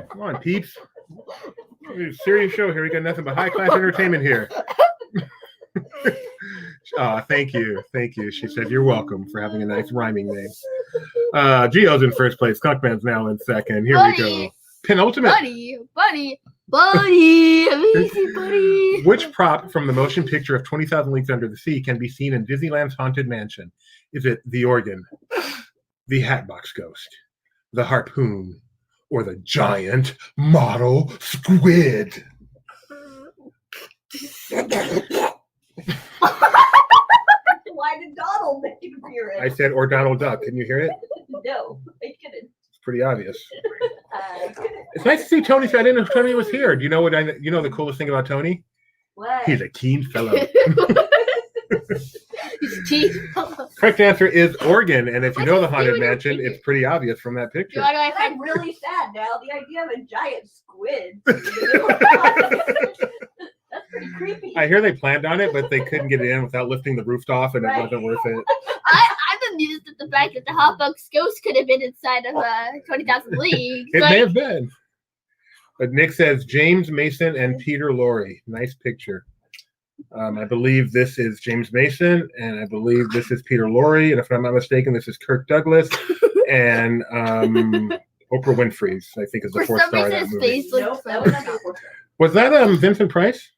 Come on, peeps. Serious show here. We got nothing but high class entertainment here. Thank you. She said you're welcome for having a nice rhyming name. Geo's in first place. Skunkman's now in second. Here we go. Penultimate. Buddy. Which prop from the motion picture of 20,000 Leagues Under the Sea can be seen in Disneyland's Haunted Mansion? Is it the organ, the Hatbox Ghost, the harpoon, or the giant model squid? Why did Donald make an appearance? I said, or Donald Duck. Can you hear it? No, I couldn't. It's pretty obvious. It's nice to see Tony. I didn't know Tony was here. Do you know the coolest thing about Tony? What? He's a keen fellow. His teeth. Correct answer is organ, and if you know the Haunted Mansion, it's pretty obvious from that picture. I'm really sad now. The idea of a giant squid. That's pretty creepy. I hear they planned on it, but they couldn't get it in without lifting the roof off, and it wasn't worth it. I'm amused at the fact that the Hatbox Ghost could have been inside of 20,000 Leagues. It may have been. But Nick says James Mason and Peter Lorre. Nice picture. I believe this is James Mason, and I believe this is Peter Lorre, and if I'm not mistaken, this is Kirk Douglas, and Oprah Winfrey's, I think, is the fourth star of that movie. Was that Vincent Price?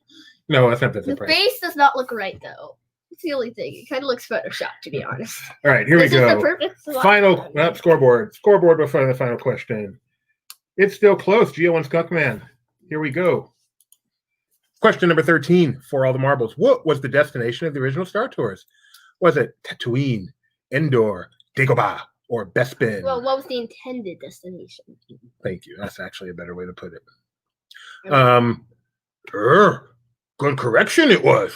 No, that's not Vincent Price. The face does not look right, though. It's the only thing. It kind of looks photoshopped, to be honest. All right, here we go. Final scoreboard. Scoreboard before the final question. It's still close. Geo and Skunkman. Here we go. Question number 13 for all the marbles. What was the destination of the original Star Tours? Was it Tatooine, Endor, Dagobah, or Bespin? Well, what was the intended destination? Thank you. That's actually a better way to put it. Good correction it was.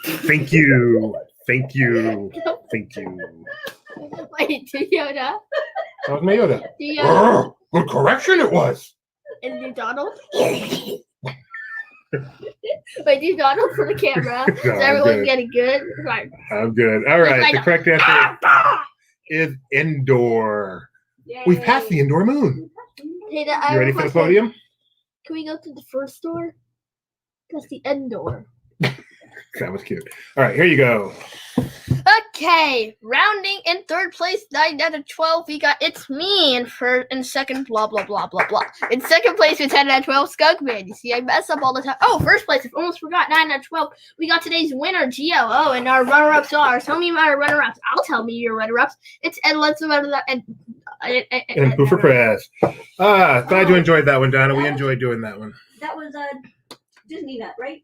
Thank you. Wait, to Yoda. That was my Yoda. To Yoda. Good correction it was. And to Donald. Wait, do Donald for the camera. No, Is I'm everyone good. getting good? Right. I'm good. All right. Like The correct answer is indoor. We've passed the indoor moon. Hey, You ready for the podium? Can we go to the first door? That's the end door. That was cute. All right, here you go. Okay, rounding in third place, 9 out of 12. We got It's Me in second, blah blah blah blah blah. In second place with 10 out of 12, Skunkman. You see, I mess up all the time. Oh, first place, I almost forgot, 9 out of 12. We got today's winner, Gio. Oh, and our runner-ups are. Tell me my runner-ups. I'll tell me your runner-ups. It's Ed Let's and Poofer Press. Glad you enjoyed that one, Donna. We enjoyed doing that one. That was Disney Nut, right?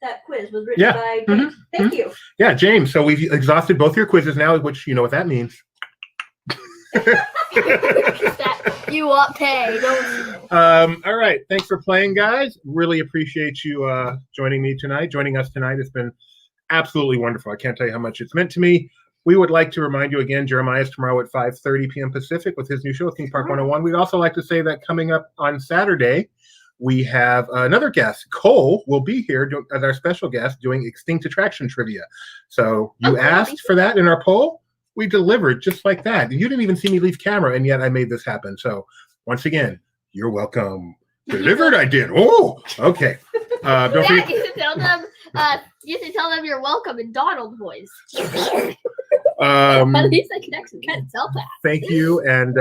That quiz was written by James. Thank you. Yeah, James. So we've exhausted both your quizzes now, which you know what that means. You want pay, don't you? All right. Thanks for playing, guys. Really appreciate you joining us tonight. It's been absolutely wonderful. I can't tell you how much it's meant to me. We would like to remind you again, Jeremiah's tomorrow at 5:30 p.m. Pacific with his new show, King Park 101. We'd also like to say that coming up on Saturday, we have another guest. Cole will be here as our special guest doing Extinct Attraction Trivia. So you asked for that in our poll. We delivered just like that. You didn't even see me leave camera, and yet I made this happen. So once again, you're welcome. Delivered, I did. Oh, okay. Don't forget. You should tell them you're welcome in Donald voice. At least I can actually kind of tell that. Thank you, and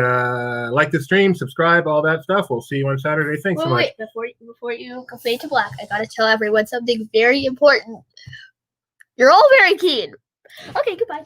like the stream, subscribe, all that stuff. We'll see you on Saturday. Thanks so much. Wait, before you go fade to black, I gotta tell everyone something very important. You're all very keen. Okay, goodbye.